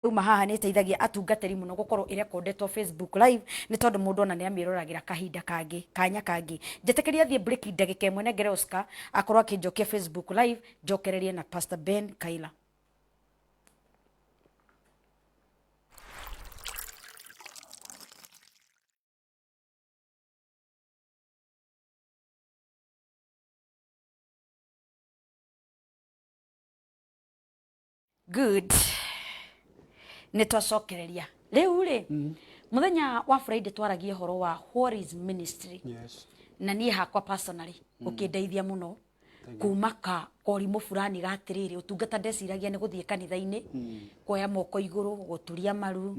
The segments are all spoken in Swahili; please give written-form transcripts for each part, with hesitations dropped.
uma haha nä teithagia atungatĩri mũno gũkorwo ĩrekondetwo Facebook live nĩ tondũ mũndũ ona nĩ amĩroragĩra kahinda kangĩ kanya kangĩ njĩtĩkĩria thiĩ break ndagĩka ĩmwe nengere Oscar akorwo akĩnjokia Facebook live njokererie na Pastor Ben Kaira. Good. Nitwacokereria riu ri muthenya wa Friday twaragie horo wa what is ministry. Yes. Na nie hakwa personally ukindeithia muno kumaka korimu fulani gatiriri utungata ndeciragia ni guthie kanitha-ini koya moko iguru guturia maru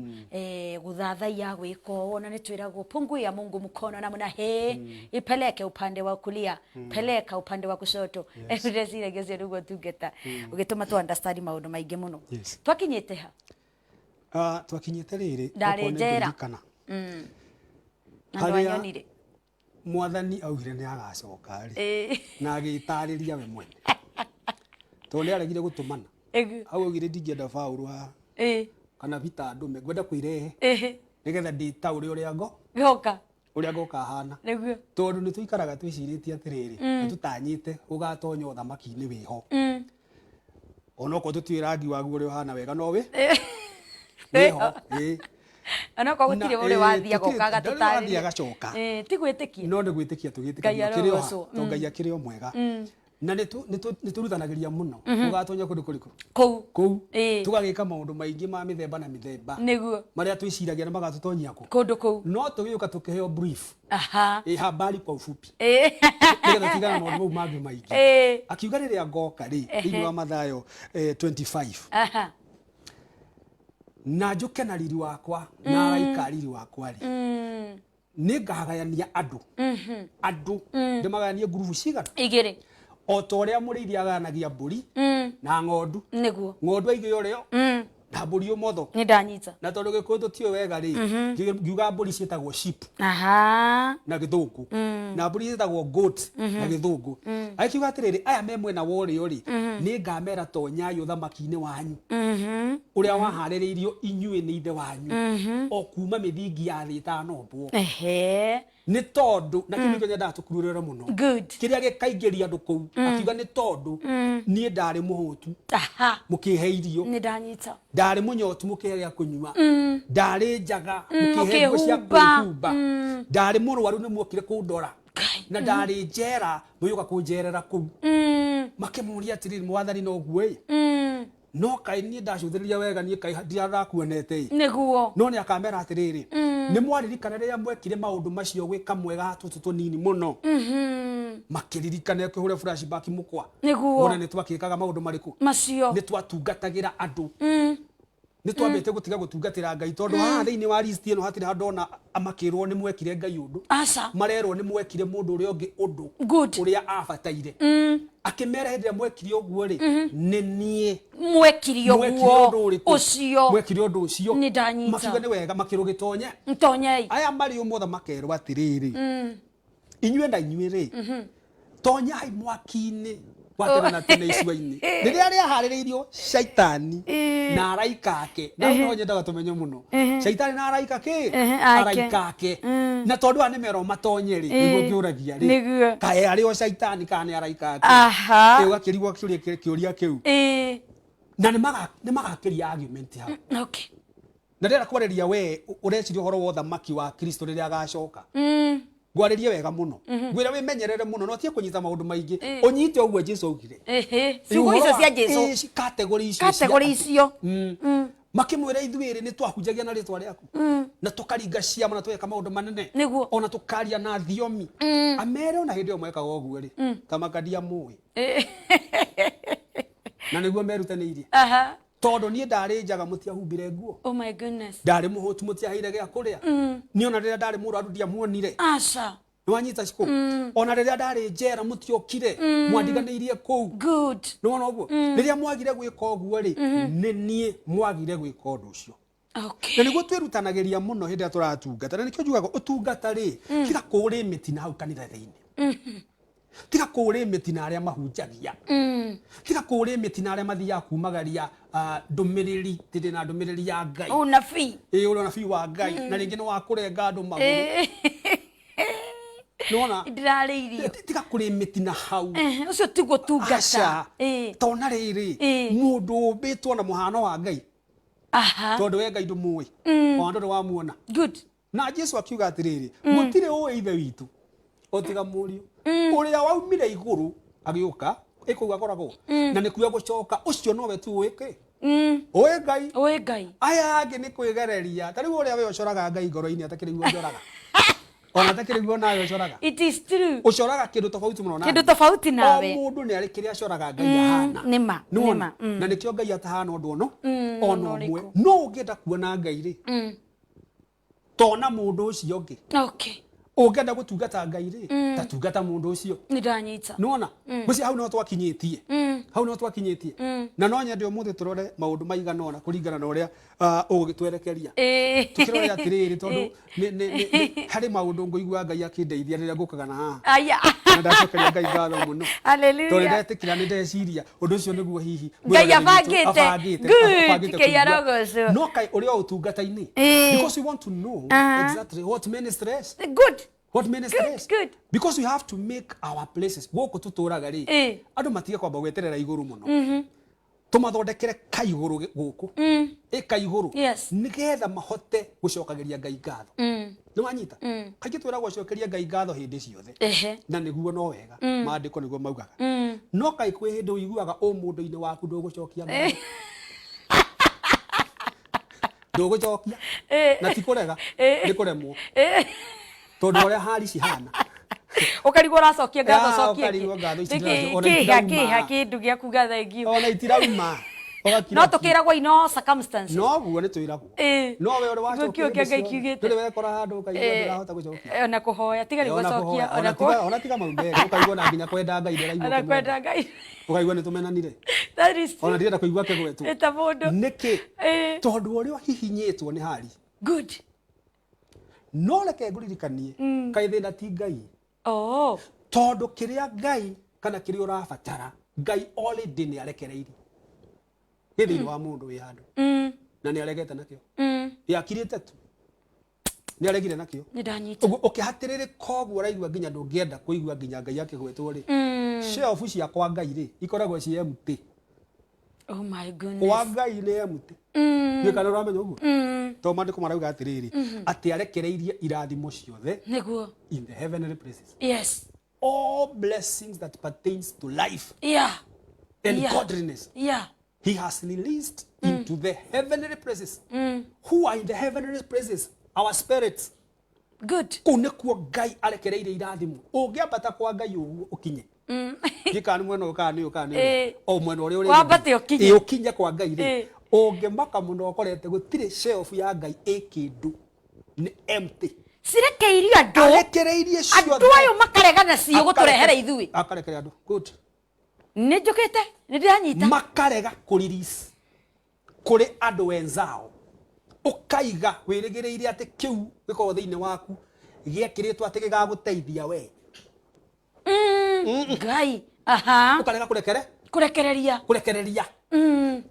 guthathaia gwika wona ni twiragwo pungu ya Mungu mkono na mna ipeleke upande wa kulia peleka upande wa kushoto ndeciragia cio rugo tungata ugituma tu understand maundu maingi muno twakinyite ha twakinyite riri ndarejera haria mwathani augire ni agacoka ri na agitariria we mwene to ni aregire gutumana au augire ndingenda Paulo kana Peter ndume ngwenda kwirehe nigetha nditaure uria uria ngoka hana tondu ni tuikaraga twiciritie atiriri tutanyite ugatonya uthamaki-ini wiho onoko tutwira ngi wagu uria hana wega no wi wiho anako gutire uri wathia gokaga tutari agacoka ti gwitikia no ndi gwitikia tugitikia kirio to ngai akirio mwega na niturutanagiria muno ugatonya kundu kuriku kou tugagika maundu maingi ma mithemba na mithemba niguo maria twiciragia na magatutonyia kundu kou no tugiuka tukiheo brief habari kwa ufupi nigetha tigana maundu mau mangi maingi akiuga riria ngoka ri thini wa Mathayo 25 na njuke na riri wakwa na araika riri wakwa ri ni ngagayania andu ndimagayanie ngurubu cigana igiri o to ria murithi aganagia mburi na ng'ondu niguo ng'ondu aige urio na mburi umotho ni ndanyita na tondu gikuyu tio wega ri ngiuga mburi cietagwo sheep na githungu na mburi cietagwo goat na githungu akiuga atiriri aya me mwena wori uri ni ngamera tonyai uthamaki-ini wanyu uria wahaririirio inyue ni ithe wanyu o kuma mithingi ya thi itanombwo ni tondu na kindu kenya ndatukururira muno kiria gikaingiria andu kou akiuga ni tondu nie ndari muhutu mukiheirio ni ndanyita ndari munyotu mukiheria kunyua ndari njaga mukiheria cia kuhumba ndari murwaru ni muokire kundora na ndari njera muyuka kunjerera kou makimuria atiriri mwathani no guoi no kai ni ndacuthiriria wega ni kai ndirakuonete niguo no ni akamera atiriri ni mwaririkana riria mwekire maundu macio gwika mwega tutu tunini muno makiririkana kuhure flashback mukwa niguo ona ni twakikaga maundu mariku macio ni twatungatagira andu ni twambete gutiga gutungatira ngai tondu haha thiini wa list ino hatire handona amakirwo ni mwekire ngai undu marerwo ni mwekire mundu uria ungi undu uria abataire akimera hindira mwekire uguo ri ni nie mwekire uguo ucio mwekire undu ucio ni ndanyita makiuga ni wega makiru gitonye ntonyei aya mari umotha makerwo atiriri inyue na inyue ri tonyai mwaki-ini waterana tene icua-ini riria ria haririirio shaitani na araika ake na no nyendaga tumenye muno shaitani na araika ke araika ake na tondu ani mero matonye ri niguo ngiuragia ri kae ari o shaitani kana araika ake ugakirigwo kiuria kiu na ni magakiria argument ha okay na ndera kwareria we ureciria horo wa thamaki wa Kristo riria agacoka gwaririe wega muno gwira wimenyerere muno no tie kunyita maundu maingi unyite ogwo Jesu augire ciugo icio cia Jesu category icio makimwira ithuiri ni twahunjagia na ritwa riaku na tukaringa ciama na tweka maundu manene ona tukaria na thiomi amere ona hindi omweka ogwo ri kamakadia mui na niguo merutanirie tondu nie ndari njaga mutiahumbire nguo oh my goodness ndari muhutu mutiaheire gia kuria ni ona riria ndari muraru ndiamuonire nwanyita ciko ona riria ndari njera mutiokire mwandiganiirie kou good no ona ogwo riria mwagire gwika ogwo ri ni nie mwagire gwika undu ucio okay na niguo twirutanagiria muno hindi turatungata na nikio njugaga utungata ri tiga kuri miti na hau kanitha thiini tiga kũrĩmĩti na arĩa mahunjagia tiga kũrĩmĩti na arĩa mathiaga kumagaria ndũmĩrĩri tĩrĩ na ndũmĩrĩri ya Ngai unabii ũrĩa nabii wa Ngai na rĩngĩ nĩ wa kũrenga andũ magũrũ nona ndirarĩirio tiga kũrĩmĩti na hau ũcio ti gũtungata tona rĩrĩ mũndũ ũmbĩtwo na mũhano wa Ngai tondũ we Ngai ndũmũĩ o ndũrĩ wamuona good na Jesu akiuga atĩrĩrĩ gũtirĩ ũĩ ithe witũ otiga mũriũ ũrĩa waumire igũrũ agĩũka ĩkũiga koragwo na nĩ kuya gũcoka ũcio nowe tu ũĩke ũĩ Ngai aya angĩ nĩ kwĩgereria ta rĩu ũrĩa we ũcoraga Ngai ngoro-inĩ atakĩrĩguo njoraga ona atakĩrĩguo nawe ũcoraga it is true ũcoraga kĩndũ tofauti mũno nawe kĩndũ tofauti nawe mũndũ nĩ arĩ kĩrĩa acoraga Ngai ahana nĩma na nĩkĩo Ngai atahana ũndũ ono ona ũmwe no ũngĩenda kuona Ngai rĩ tona mũndũ ũcio ũngĩ okay ũngĩenda gũtungata Ngai rĩ ta tungata mũndũ ũcio nĩndanyita nona mũciĩ hau no twakinyĩtie na no nyende ũmũthĩ tũrore maũndũ maigana ona kũringana na ũrĩa ũgĩtwerekeria tũkĩrore atĩrĩrĩ tondũ harĩ maũndũ ngũigua Ngai akĩndeithia rĩrĩa ngũkaga na haha na ndacokeria Ngai ngatho mũno tondũ ndetĩkĩra nĩ ndeciria ũndũ ũcio nĩguo hihi Ngai abangĩte kĩarogocwo no kaĩ ũrĩ o ũtungata-inĩ because we want to know exactly what ministries good what ministries good because we have to make our places gũkũ tũtũraga rĩ andũ matige kwamba gweterera igũrũ mũno tũmathondekere kaigũrũ gũkũ kaigũrũ nĩgetha mahote gũcokageria Ngai ngatho nĩ wanyita kaingĩ twĩragwo gũcokeria Ngai ngatho hĩndĩ ciothe na nĩguo no wega maandĩko nĩguo maugaga no kaĩ kwĩ hĩndĩ ũiguaga mũndũ-inĩ waku ndũgũcokia ngatho ndũgũcokia na ti kũrega nĩ kũremwo tondũ ũrĩa hali cihana ũkarigwo ũracokia ngatho cokia kĩha kĩndũ gĩa kuga thengio ona itirauma no tũkĩragwo ino circumstances no guo nĩ twĩragwo no we ũrĩ wacokia Ngai kiugĩte ndũrĩ wekora handũ ũkaigua ndĩrahota gũcokia ona kũhoya tiga nĩ gũcokia ona tiga mau merĩ ũkaigua na nginya kwenda Ngai ona kwenda Ngai ũkaigua nĩ tũmenanire ona ndirenda kũigua kĩgwetwo eta mũndũ nĩkĩ tondũ ũrĩa hihinyĩtwo nĩ hali good no reke ngũririkanie kaĩ thĩna ti Ngai tondũ kĩrĩa Ngai kana kĩrĩa ũrabatara Ngai already nĩ arekereirie thĩinĩ wa mũndũ wĩ handũ na nĩ aregete nakĩo yakirĩte tu nĩ aregire nakĩo ũkĩhatĩrĩrĩka ũguo ũraigua nginya ndũngĩenda kũigua nginya Ngai akĩgwetwo rĩ shelf ciakwa Ngai rĩ ikoragwo ciĩ empty oh my goodness kwa Ngai nĩ empty nĩ kana ũramenya ũguo to maandĩko marauga atĩrĩrĩ atĩ arekereirie irathimo ciothe nĩguo in the heavenly places yes all blessings that pertains to life and godliness he has released into the heavenly places who are in the heavenly places our spirits good kunekuo Ngai arekereirie irathimo ũngĩambata kwa Ngai ũguo ũkinye gĩkani mwena ũkani o mwena ũrĩa wambate ũkinye kwa Ngai rĩ ũngĩmaka mũno ũkorete gũtirĩ shelf ya Ngai kĩndũ nĩ empty cirekeirio andũ ayo makaregana cio gũtũrehere ithuĩ akarekere andũ good nĩ njũkĩte nĩ ndĩranyita makarega kũrelease kũrĩ andũ wenzao ũkaiga wĩrĩgĩrĩire atĩ kĩu gĩkorwo thĩinĩ waku gĩekĩrĩtwo atĩ gĩgagũteithia we Ngai ũkarega kũrekereria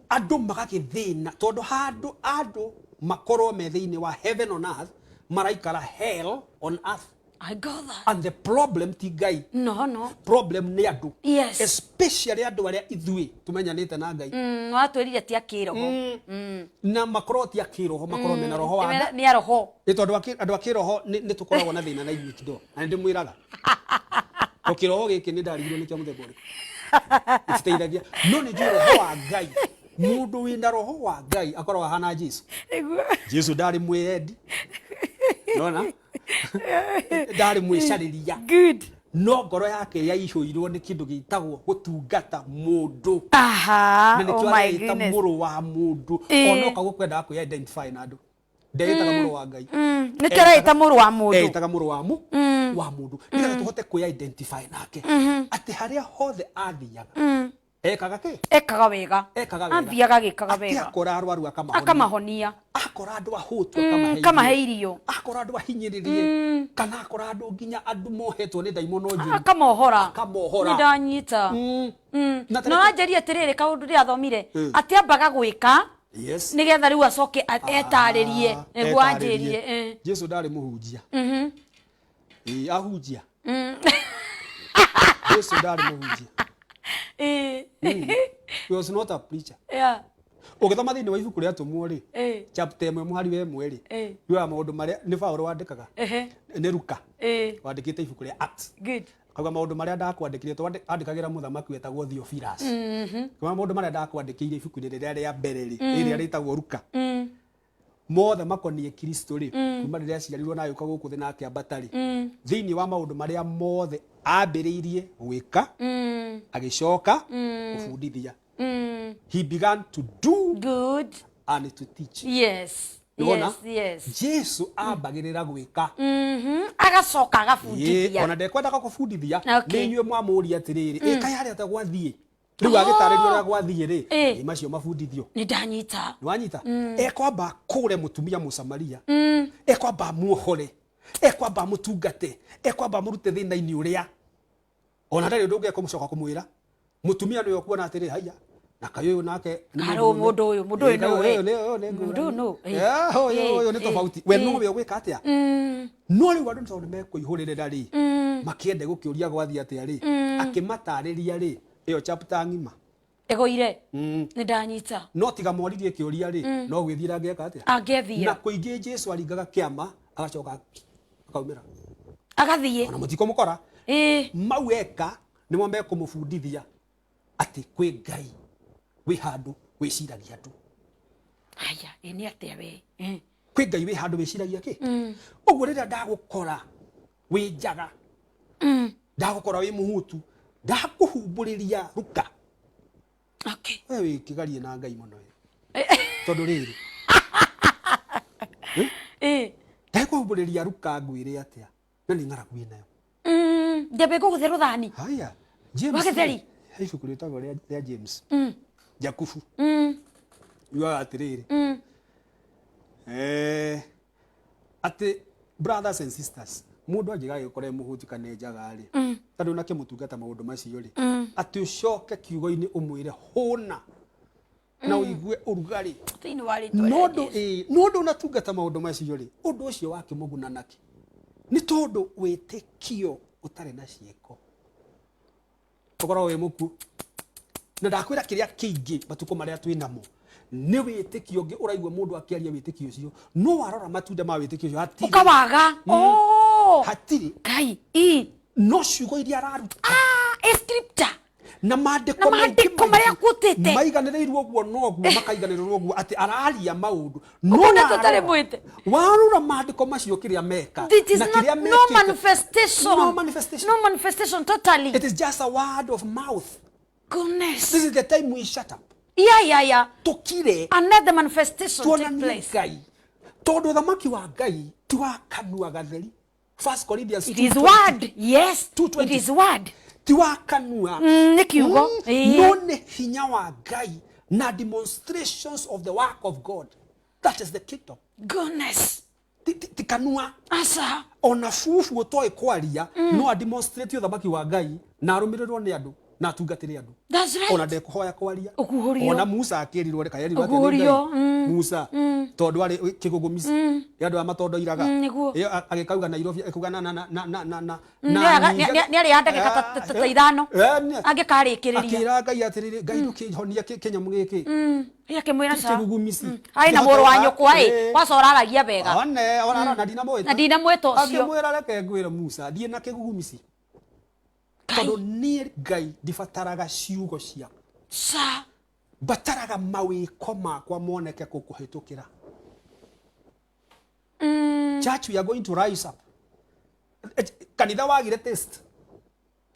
andũ magagĩthĩna tondũ handũ andũ makorwo me thĩinĩ wa heaven on earth maraikara hell on earth I got that. And the problem ti Ngai. No. Problem nĩ andũ. Yes. Especially andũ arĩa ithuĩ tumenyanĩte na Ngai. Watwĩrire ti akĩroho. Na makorwo ti akĩroho, makorwo mena roho wa Ngai. Nĩ aroho. Nĩ tondũ andũ akĩroho nĩ tũkoragwo na thĩna na inyuĩ kidogo. Na nĩ ndĩmwĩraga. Ũkĩroho gĩkĩ nĩ ndarigirwo nĩ kĩa mũthemba ũrĩkũ. Gĩteithagia. No nĩ roho wa Ngai. Mũndũ wĩna roho wa Ngai akoragwo hana Jesu. Jesu ndarĩ mwĩendi. Nona? Ndarĩ mwĩcarĩria. Good. No ngoro yake yaihũirwo nĩ kĩndũ gĩtagwo gũtungata mũndũ. Aha. Oh my goodness. Mũrũ wa mũndũ. Onoka gũkwenda kwĩ identify na andũ. Ndegetaga mũrũ wa Ngai. Nĩ tũreita mũrũ wa mũndũ. Etaga mũrũ wa mũndũ. Nĩgetha tũhote kwĩ identify nake. Atĩ harĩa hothe athiaga. ekaga wega athiaga gikaga wega akora arwaru akamahonia akora andu ahutu akamahe irio akora andu ahinyiririe kana akora andu nginya andu mohetwo ni daimono njuru akamohora ni ndanyita no anjeri atiriri kaundu ri athomire ati ambaga gwika nigetha riu acoke etaririe niguo anjirie Jesu ndari muhunjia ahunjia Jesu ndari muhunjia he was not a preacher. Ugithoma thiini wa ibuku ria tumwo ri chapter 1 muhari we mweri yo maundu maria ni Paulo wandikaga ni Luka wandikite ibuku ria Acts kauga maundu maria ndakwandikire twandikagira muthamaki wetagwo Theophilus kuma maundu maria ndakwandikire ibuku riria ria mbere riria ritagwo Luka mothe makonie Kristo ri kuma riria ciarirwo nayo kwa guku thina akiambatari thiini wa maundu maria mothe ambiriirie gwika agicoka gufundithia he began to do good and to teach. Yes. Jesu ambagirira gwika agacoka agafundithia ona ndekwendaga gufundithia ni nyue mwamuria atiriri kai haria tagwathie riu agitaririo ria gwathie ri macio mafundithio ni ndanyita nwanyita ekwamba kure mutumia Musamaria ekwamba muohore ekwamba mutungate ekwamba murute thina-ini uria ona ndari undu ungi kumucoka kumwira mutumia niyo kuona atiri haya na kayo nake haro mundu uyu no yo ni tofauti we no we gwika atia no ri wandu tondu mekuihurira ri makiende gukiuria gwathi atia ri akimatariria ri iyo chapter ngima egoire ni ndanyita no tiga moririe kiuria ri no gwithira ngeka atia angethia na kuingi Jesu aringaga kiama agacoka akaumira agathie ona mutiko mukora mau eka ni mwambe kumufundithia ati kwi Ngai wi handu wiciragia andu haya ni atia we kwi Ngai wi handu wiciragia ki uguo riria ndagukora wi njaga ndagukora wi muhutu ndakuhumburiria Luka we wi kigarie na Ngai muno tondu riri ndakuhumburiria Luka ngwire atia na ni ngara kwinayo ndebe guthero thani haya James waketheri ibuku ritagwo ria James Jakubu yuaga atiriri ati brothers and sisters mundu anjiga gikore muhuti kana njaga ri tondu nake mutungata maundu macio ri ati ucoke kiugo-ini umwire huna na uigue urugari thini wari nondu unatungata maundu macio ri undu ucio wake muguna nake ni tondu witikio utari na cieko tokora we muku na ndakwira kiria kingi batuko maria twinamo ni witikio ngi uraigwa mundu akiaria witikio ucio no warora matunda ma witikio ucio hatiri ukawaga hatiri kai no ciugo iria araruta scripture na maandiko maria kutite maiganirirwo guo noguo makaiganirirwo guo ati araria maundu no na tutare mwite warura maandiko macio kiria meka na kiria meka no manifestation totally it is just a word of mouth. Goodness, this is the time we shut up tukire another manifestation take place Ngai tondu thamaki wa Ngai tiwa kanua gatheri 1 Corinthians it is word yes it is word tiwa kanua ni kiugo no ne hinya wa Ngai na demonstrations of the work of God. That is the kingdom. Goodness, tikanua asa ona fufu utoi kwaria no a demonstrate thamaki wa Ngai na arumirirwo ni andu na tungatire andu. That's right. Ona ndekuhoya kwaria ona Musa akirirwo reka yerirwo ati Musa tondu ari kigugumisi yandu amatondo iraga iyo agikauga Nairobi ekuga na ni ari andagika ta ithano agikarikiria akira Ngai atiriri Ngai ndukihonia kinyamu giki akimwira sa kigugumisi ai na muru wa nyukwa wacora aragia wega ona na ndinamwita ucio akimwira reke ngwira Musa thie na kigugumisi tondu ni Ngai ndibataraga ciugo cia sa bataraga mawiko makwa moneke kukuhitukira. Church, we are going to rise up. Kanitha wagire test.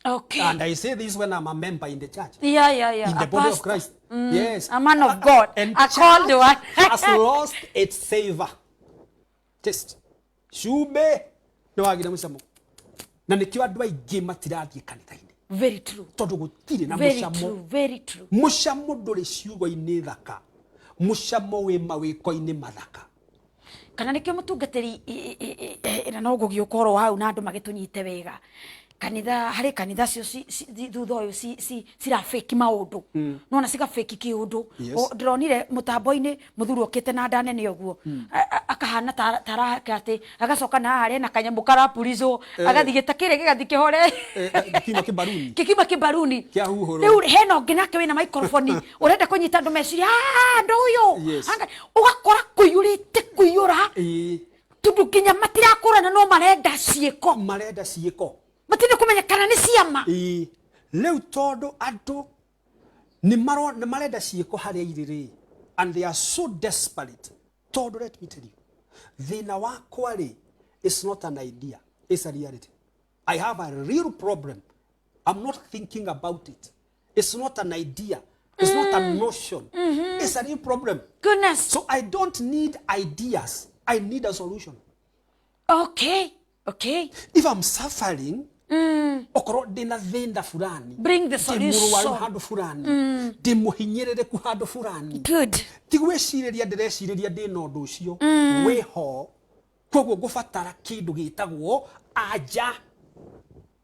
Okay. And I say this when I'm a member in the church. Yeah. In the body of Christ. Yes. A man of God. And a called one. has lost its savor. Test. Shube. No wagire musamo. Na nikio andu aingi matirathie kanitha-ini. Very true. Tondu gutire na Very mucamo. true, very true. Mucamo nduri ciugo-ini thaka. Mucamo wi mawiko-ini mathaka. Kana nikio mutungatiri na no gugiukorwo hau na andu magitunyite wega. Kanitha hari kanitha cio thutha uyu cira fake maundu nona ciga fake kiundu ndronire mutambo-ini muthuri okite na ndanene uguo akahana taraka ati agacoka na hari na kanyamu karapulizo agathigita kire gigathi kihore kikima kibaruni kia huhuru riu heno nginake wina microphone urenda kunyita andu meciria ndo uyu ugakora kuyurite kuyura tundu kinya matirakurana no marenda ciiko matinde kumenya kana ni ciama leu todo ando ni marenda ciiko haria iriri and they are so desperate. Todo, let me tell you, thina wakwa ri is not an idea, it's a reality. I have a real problem. I'm not thinking about it. It's not an idea, it's not a notion, it's a real problem. Goodness. So I don't need ideas, I need a solution. Okay. If I'm suffering, okoro dina thenda fulani, bring the solution. Handu fulani, dimuhinyerere ku handu fulani. Good. Tigwecireria ndirecireria ndina undu ucio wiho koguo ngubatara kindu gitagwo aja.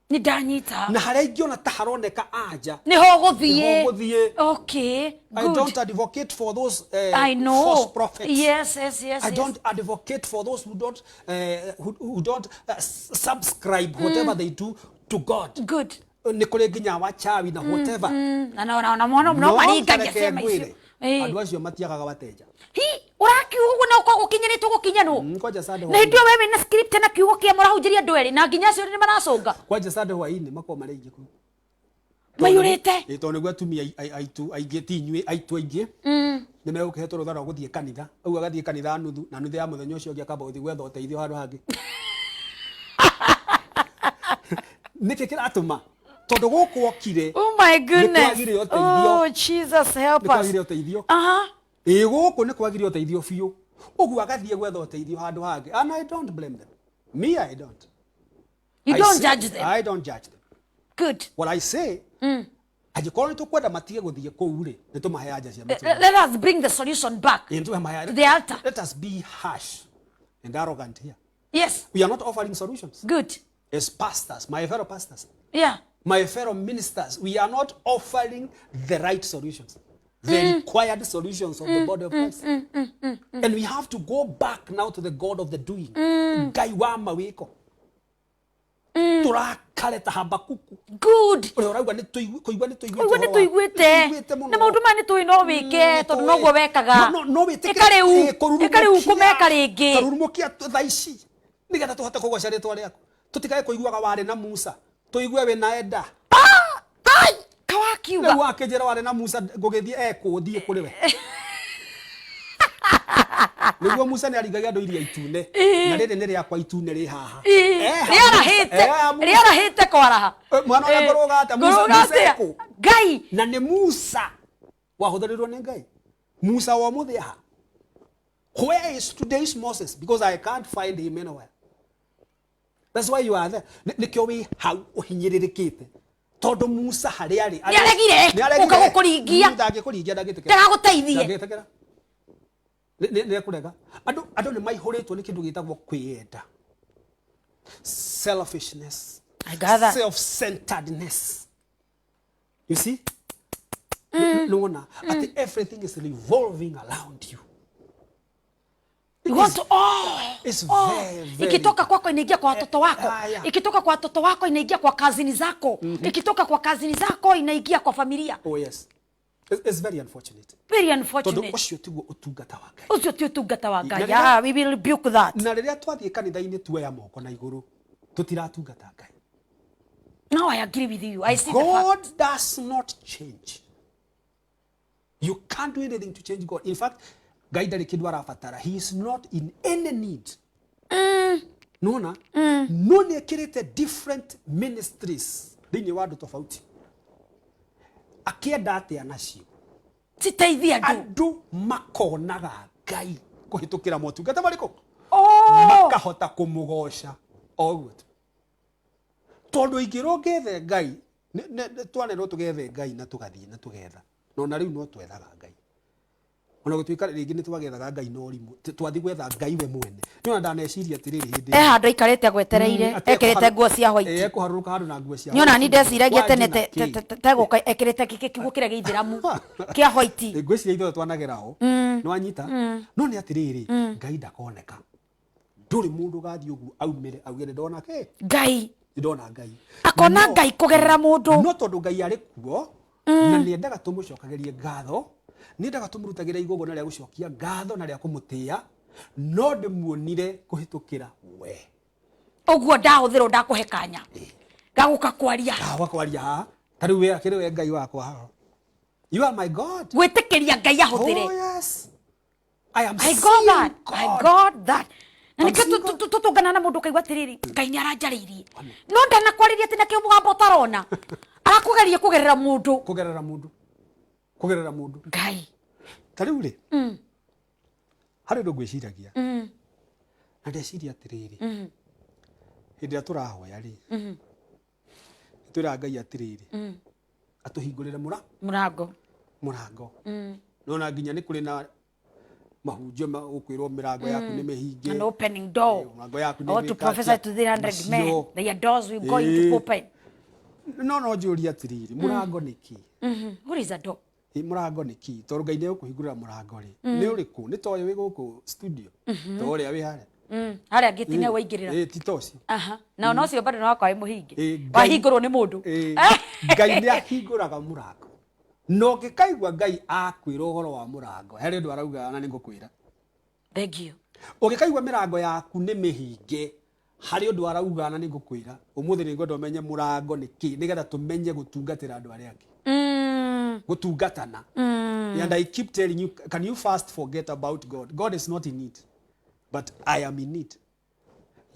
Ni danyita. Na haria ingiona ta haroneka aja. Niho guthie. Okay. Good. I don't advocate for those I know. false prophets. Yes. I don't advocate for those who don't subscribe whatever they do to God. Good. Nikole ginya wachawi na whatever. Na mwana maringagia sema icio. Andu acio matiagaga wateja. Urakiugo na uko gukinyanitu gukinya no. Kwaja sade. Na ndio wewe na script na kiugo kia murahunjiria andu eri na nginya cio ni maracunga. Kwaja sade hwaini mako maringi ku. Mayurite. Ito niguo atumia aitu aigeti inyue aitu aingi. Ni megukihetwo ruthara guthie kanitha. Au agathie kanitha nuthu na nuthu ya muthenya ucio ngi akamba guthie gwetha uteithio handu hangi. Niki kiratuma tondu guku okire. Oh my goodness. Oh Jesus help us. Kwagire uteithio. Guku ni kwagire uteithio fiu. Ugu agathie gwetha uteithio handu hangi. And I don't blame them. Me, I don't. You don't judge them. I don't judge them. Good. What I say, ajikorwo tukwenda matige guthie kuu ri nitumahe anja cia let us bring the solution back to the altar. Let us be harsh and arrogant here. Yes. We are not offering solutions. Good. As pastors, my fellow pastors. Yeah. My fellow ministers, we are not offering the right solutions. The required solutions of the body of Christ. And we have to go back now to the God of the doing. Ngai wa mawiko. Turakareta Habakuku. Good. Urauga ni kuigwa ni tuiguite. Na maundu mani tuino wike tondu no gwo wekaga. No wite ekariu kumeka ringi. Karurumukia thaici. Nigetha tuhote kugwaca ritwa riaku. Tutikae kuiguaga wari na Musa. Tuigue we na Eddah. Ai! Kawakiuga. Ni wakinjira wari na Musa ngugithie thie kuri we. Niguo Musa ni aringagia andu iria itune. Na riri ni riakwa itune ri haha. Riara hite kwaraha. Mwana wa ngoroga ata Musa ku. Ngai. Na ni Musa wahuthirirwo ni Ngai. Musa wa muthia. Where is today's Moses? Because I can't find him anywhere. That's why you are there. Nikyo wi hau uhinyiririkite. Tondu Musa hari ari. Niaregire. Ukagukuringia. Ndagikuringia ndagitekera. Ndagaguteithie. Ndagitekera. Ne kurega. Andu ni maihuritwo ni kindu gitagwo kwiyenda. Selfishness. I got that. Self-centeredness. You see? No, everything is revolving around you. You want to it's very ikitoka kwako inaingia kwa watoto wako. Ikitoka kwa watoto wako inaingia kwa kazini zako. Ikitoka kwa kazini zako inaingia kwa familia. Oh yes. It's very unfortunate. Very unfortunate. Tondu ucio tiguo utungata wa Ngai. Ucio ti utungata wa Ngai. Yeah, we will rebuke that. Na riria twathie kanitha-ini tuoya moko na iguru tutiratungata Ngai. No, I agree with you. I see God does not change. You can't do anything to change God. In fact, Ngai ndari kindu arabatara. He is not in any need. No ni ekirite different ministries thiini wa andu tofauti. Akienda atia nacio. Citeithia andu makonaga Ngai kuhitukira motungata mariko. Makahota kumugoca oguo. Tondu ingiro ngethe Ngai twane no tugethe Ngai na tugathie na tugetha no na riu no twethaga Ngai ona gutuika ringi ni twagethaga Ngai no rimu twathi gwetha Ngai we mwene ni ona ndaneciria atiriri hindi handu ikarite agwetereire ekirite nguo cia white kuharuruka handu na nguo cia ni ona ni ndeciragia tene te guka ekirite kiguo kiria githiramu kia white ngwiciria itho twanageraho ni wanyita no ni atiriri Ngai ndakoneka nduri mundu gathi uguo aumire augire ndona ke Ngai ndona Ngai akona Ngai kugerera mundu no tondu Ngai ari kuo na ni endaga tumucokagerie ngatho ni endaga tumurutagira igogona ria gucokia ngatho na ria kumutia no ndimuonire kuhitukira we uguo ndahuthirwo ndakuhe kanya ngaguka kwaria tariu we akiri we Ngai wakwa ha you are my God gwitikiria Ngai ahuthire oh yes I got that Nike tutungana na mundu kaigwa tiriri Ngai ni aranjariirie no ndana kwariria tina kio mugambo tarona arakugeria kugerera mundu Ngai tariu ri hari ndo gwiciragia na ndeciria atiriri hindi ya turahoya ri twira Ngai atiriri atuhingurire murango no na nginya ni kuri na mahunjio ukwirwo mirango yaku ni mihinge an opening door mirango yaku ni to prophesy to 300 men their doors will going to open no juria atiriri murango niki what is a door murango niki tondu Ngai ni ukuhingurira murango ri ni uriku ni toyo wi guku studio to ria wi hare haria Githima waingirira titosi na no cio bado no kwa muhinge wahingurwo ni mundu Ngai ni ahinguraga murango no gikaigwa Ngai akwira uhoro wa murango hari ndu arauga na ningukwira thank you ugikaigwa mirango yaku ni mihinge hari ndu arauga na ningukwira umuthi ni ngondo menye murango niki nigetha tumenye gutungatira andu aria angi gutungatana and I keep telling you, can you first forget about God is not in it but I am in it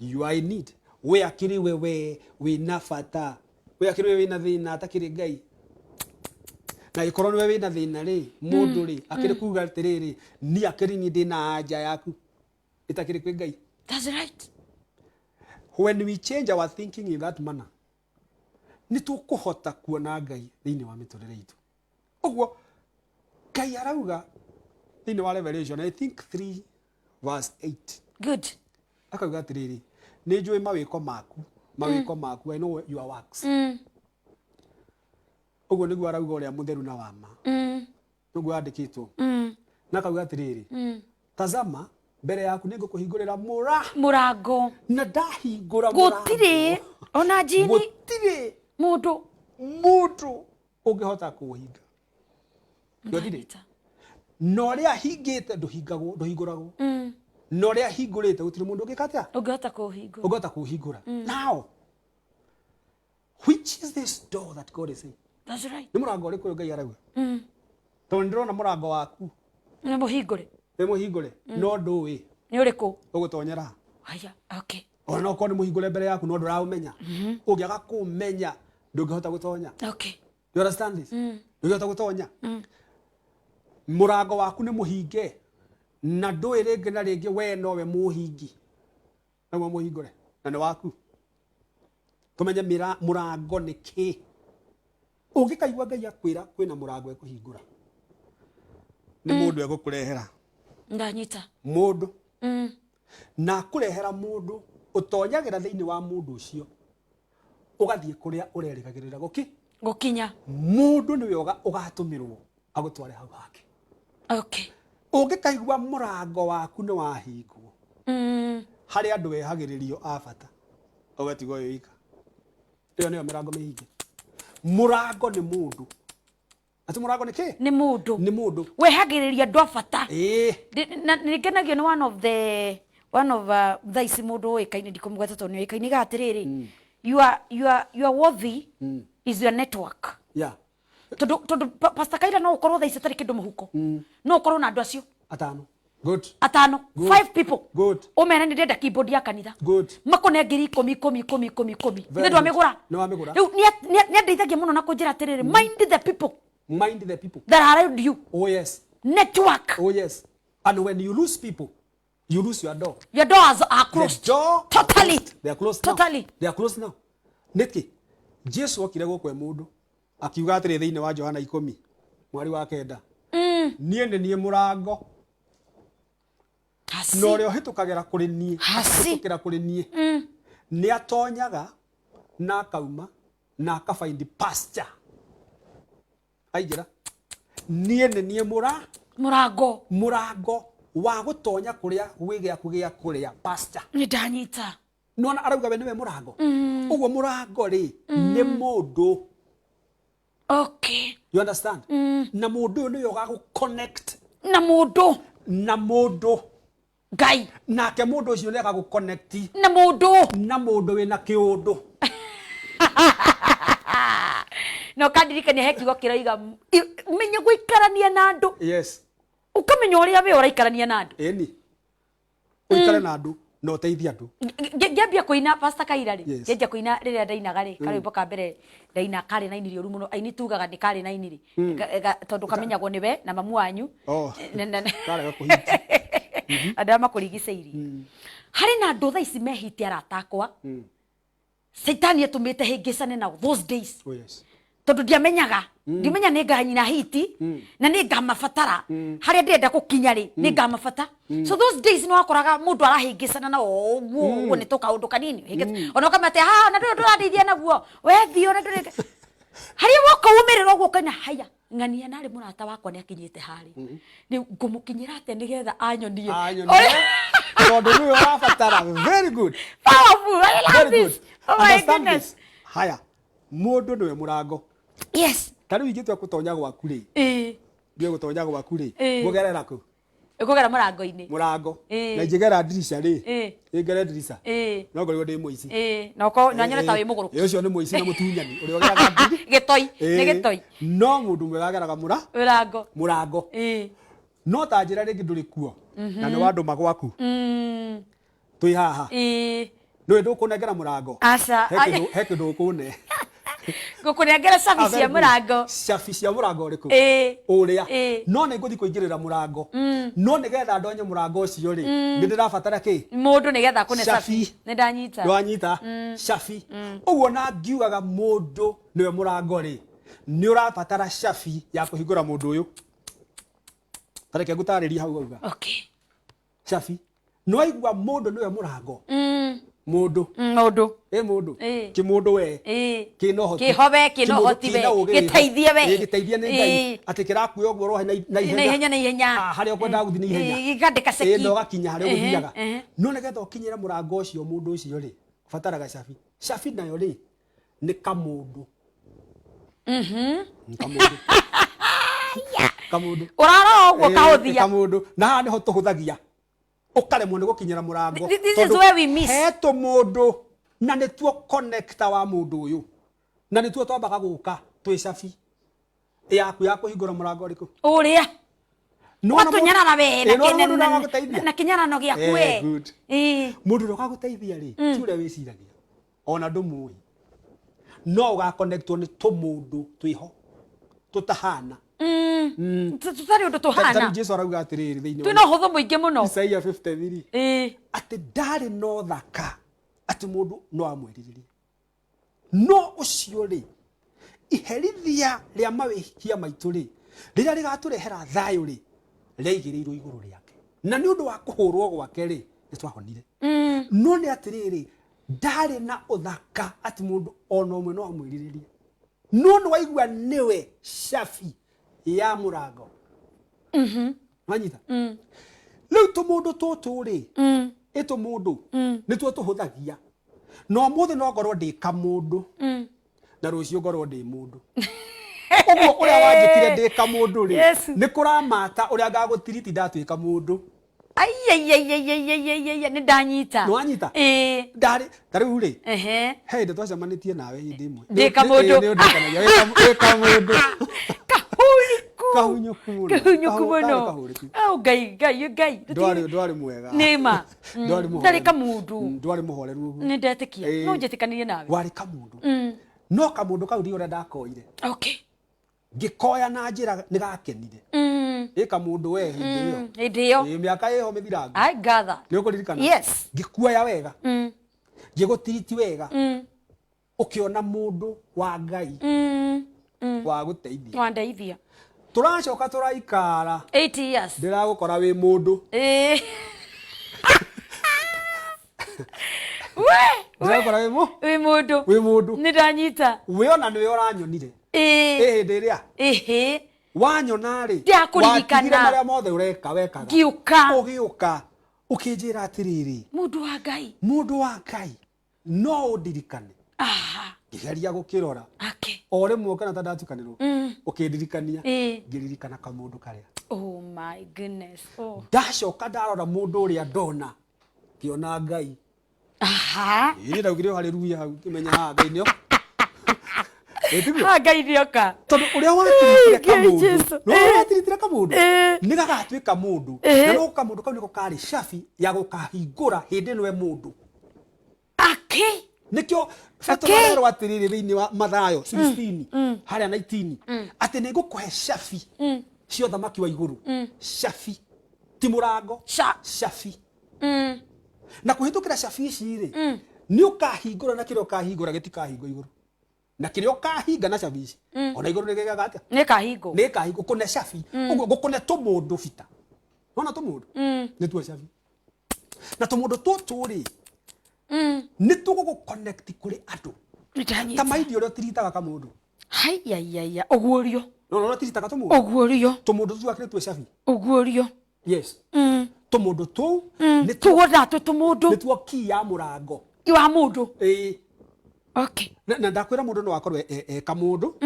you are in it we akiri wewe wina fata we akiri wewe wina thina atakiri Ngai na ikorwo wewe wina thina ri mundu ri akiri kuga atiriri ni akiri ni ndina anja yaku itakiri kwi Ngai that's right when we change our thinking in that manner ni tukuhota kuona Ngai thini wa miturire itu oguo Ngai arauga thini wa Revelation I think 3 verse 8 good akauga atiriri ni njui mawiko maku I know your works oguo niguo arauga uria mutheru na wama niguo andikitwo na akauga atiriri tazama mbere yaku ningukuhingurira murango na ndahingura murango gutire ona jini gutire mundu ungihota kuhinga ndotire no ria hingite nduhinguragwo no ria hingurite gutire mundu ungikatia ungihota kuhingura now which is this door that God is saying that's right ni murango uri kuyo Ngai arauga tondu ndirona murango waku ni muhingure no nduwi ni uriku ugutonyera haya okay ona uko ni muhingure mbere yaku no nduraumenya ungiaga kumenya ndungihota gutonya okay you understand this ndungihota gutonya murango waku ni muhinge na nduwi ringi na ringi we nowe muhingi na muhingure na ni waku tumenye murango ni ki ungikaigwa Ngai akwira kwina murango ekuhingura ni mundu egukurehera ndanyita mundu na kurehera mundu utonyagira thiini wa mundu ucio ugathie kuria urerigagirira gukinya mundu niwe ugatumirwo agutware hau hake okay ungikaigwa murango waku ni wahingwo hari andu wehagiririo abata ugatigo yoika iyo niyo mirango mihinge murango ni mundu ati murango ni ki ni mundu wehagiriria ndo bata nikenagio ni one of thaisi mundu oikaine ndikumugweta tondu oikaine gatiriri you are worthy is your network tondu Pastor Kaira no ukorwo thaisi tari kindu muhuko no ukorwo na andu acio atano 5 people umene ni ndenda keyboard ya kanitha makone ngiri 10 ni ndu amigura riu ni ndeithagia muno na kunjira tiriri mind the people that are around you oh yes network oh yes and when you lose people you lose your door doors are closed the door totally they are closed totally now they are closed now netki Jesu okire gukwe mundu akiuga atiri thiini wa Johana 10 mwari wa kenda nie nĩ niĩ mũrango no ũrĩa ũhĩtũkagĩra kũrĩ niĩ ahĩtũkĩra kũrĩ niĩ nĩ atonyaga na akauma na akafind pasture aigĩra niĩ nĩ niĩ mũrango wa gũtonya kũrĩa gwĩ gĩaku gĩa kũrĩa pasture nĩ ndanyita nona arauga we nĩwe mũrango ũguo mũrango rĩ nĩ mũndũ. Okay. You understand? Na mũndũ nĩwe ũgagũ connect na mũndũ Ngai nake mũndũ ũcio nĩ agagũ connect na mũndũ wĩna kĩũndũ. No kandirikania he kiugo kĩroiga menya gũikarania na andũ. Yes. Ukamenya ũrĩa we ũraikarania na andũ. Eni. Ũikare na andũ no ũteithie andũ. Ngĩambia kũina Pastor Kaira rĩ. Ngĩambia kũina rĩrĩa ndainaga rĩ. Karĩmbo ka mbere ndaina karĩ na iniri ũru mũno. Aini tugaga nĩ karĩ na iniri. Tondũ kamenyagwo nĩwe na mamu wanyu. Karega kũhiti. Andũ makũrigicĩirie. Harĩ na andũ thaa ici mehiti arata akwa. Saitani atumĩte hĩngĩcane nao those days. Oh yes. Tondu ndiamenyaga ndimenya nĩ nganyina hiti na nĩ ngamabatara harĩa ndĩrenda gũkinya rĩ nĩ ngamabata. So those days no akoraga mũndũ arahĩngĩcana na ũguo nĩ tũkaũndũ kanini ona kamate ha na ndũradeithia naguo we thio na ndũrĩ harĩa woka umĩrĩra ũguo kana haya ng'ania narĩ mũrata wakwa nĩ akinyĩte harĩ nĩ ngũmũkinyĩra atĩ nĩgetha anyonie tondũ nĩwe ũrabatara. Very good, powerful, I love this. Oh my goodness. Haya mũndũ nĩwe mũrango. Yes. Tarĩu ingĩtua gũtonya gwaku rĩ ndio gũtonya gwaku rĩ ngũgerera kũ ngũgera mũrango-inĩ mũrango na ingĩgera dirisha rĩ ingere dirisha no ngorirwo ndĩ mũici na nyone ta wĩ mũgũrũki ũcio nĩ mũici na mũtunyani ũrĩa ũgeraga gĩtoi nĩ gĩtoi no mũndũ mwega ageraga mũrango no ta njĩra rĩngĩ ndũrĩ kuo na nĩ wandũ magwaku twĩ haha nĩwe ndũkũnengera mũrango he kĩndũ ũkũne gũkũnengera cabi cia mũrango. Cabi cia mũrango ũrĩkũ ũrĩa no nĩ ngũthiĩ kũingĩrĩra mũrango no nĩgetha ndonye mũrango ũcio rĩ nĩ ndĩrabatara kĩ mũndũ nĩgetha akũne cabi. Nĩ ndanyita ndwanyita cabi ũguo na ngiugaga mũndũ nĩwe mũrango rĩ nĩ ũrabatara cabi ya kũhingũra mũndũ ũyũ. Tareke ngũtarĩria hau auga cabi no aigua mũndũ nĩwe mũrango mũndũ kĩmũndũ we kĩhobe kĩnohoti we gĩteithie we gĩteithie nĩ Ngai atĩ kĩrakuoya ũguo rohe na ihenya harĩa ũkwendaga gũthiĩ na ihenya gĩkandĩka ceki ĩno gakinya harĩa ũgũthiaga no nĩgetha ũkinyĩre mũrango ũcio mũndũ ũcio rĩ ũbataraga cabi nayo rĩ nĩ kamũndũ kamũndũ ũrara ũguo kaũthia kamũndũ na haha nĩho tũhũthagia ũkaremwo nĩ gũkinyĩra mũrango. This is where we miss. Hetũ mũndũ na nĩtuo connector wa mũndũ ũyũ na nĩtuo twambaga gũka twĩ cabi yaku ya kũhingũra mũrango ũrĩkũ ũrĩa watũnyarara we na kĩnyarano gĩaku we mũndũ ndũgagũteithia rĩ ti ũrĩa wĩciragia ona ndũmũĩ no ũgakonnectwo nĩ tũmũndũ twĩho tũtahana tutari undu tuhana. Jesu arauga atiriri thiini twina huthu muingi muno. Isaia 53 ati ndari no thaka ati mundu no amwiriririe no ucio ri iherithia ria mawikia maitu ri riria rigaturehera thayo ri reigirirwo iguru riake na ni undu wa kuhurwo gwake ri nitwahonire no ni atiriri ndari na uthaka ati mundu ono mwe no amwiriririe no no waigua niwe shafi ya mũrango. Wanyita rĩu tũmũndũ tũtũ rĩ tũmũndũ nĩtuo tũhũthagia no mũthĩ no ngorwo ndĩ kamũndũ na rũciũ ngorwo ndĩ mũndũ ũguo ũrĩa wanjĩkire ndĩ kamũndũ rĩ nĩ kũramata ũrĩa ngagũtiriti ndatuĩka mũndũ. Nĩ ndanyita. Nwanyita ndarĩ tarĩu rĩ he ndĩ twacemanĩtie nawe hĩndĩ ĩmwe ndĩ kamũndũ ndĩ kamũndũ kahunyuku muno ngai ndwari mwega nima ndari kamundu ndwari muhoreru uguo ni ndetikia no njetikanirie nawe wari kamundu no kamundu kau ndio ndakoire ngikoya na njira nigakenire kamundu we hindi yo miaka yeho mithirangu I gather ni ukuririkana yes ngikuoya wega ngigutiriti wega ukiona mundu wa Ngai wa guteithia wa ndeithia turacoka turaikara 8 years ndiragukora wi mundu ndiragukora wi mundu nindanyita we ona niwe uranyonire ndiria wanyona ri ndiakuririkana maria mothe ureka wekaga ugiuka ukinjira atiriri mundu wa Ngai no udirikane ngigeria gukirora o rimwe kana tandatukanirwo ukindirikania ngiririkana kamundu karia oh my goodness ndacoka ndarora mundu uria ndona kiona Ngai iri ndaugire haleluya hau kimenya Ngai nio Ngai nioka tondu uria watiritire kamundu no watiritire kamundu ni gagatwika mundu na no kamundu kau niko kari shafi ya gukahingura hindi nwe mundu nikyo fatorero atiriri thiini wa Mathayo 16 haria 19 ati ni gukuhe shafi cio thamaki wa iguru shafi ti murango shafi na kuhitukira shafi ici ri ni ukahingura na kire ukahingura gitikahingo iguru na kire ukahinga na shafi ici ona iguru ni gegaga atia ni kahingo kune shafi gukune tumundu bita ona tumundu ni tu shafi na tumundu tutu ri ni tugugu connect kuri andu kama idio ro tiritaga kamundu hayayaya ogurio no tiritaga tumundu tumundu tu akire tu shafi ogurio yes tumundu tu ni tugoda tumundu ni tu ki ya murango wa mundu okay na ndakwira mundu no akorwo kamundu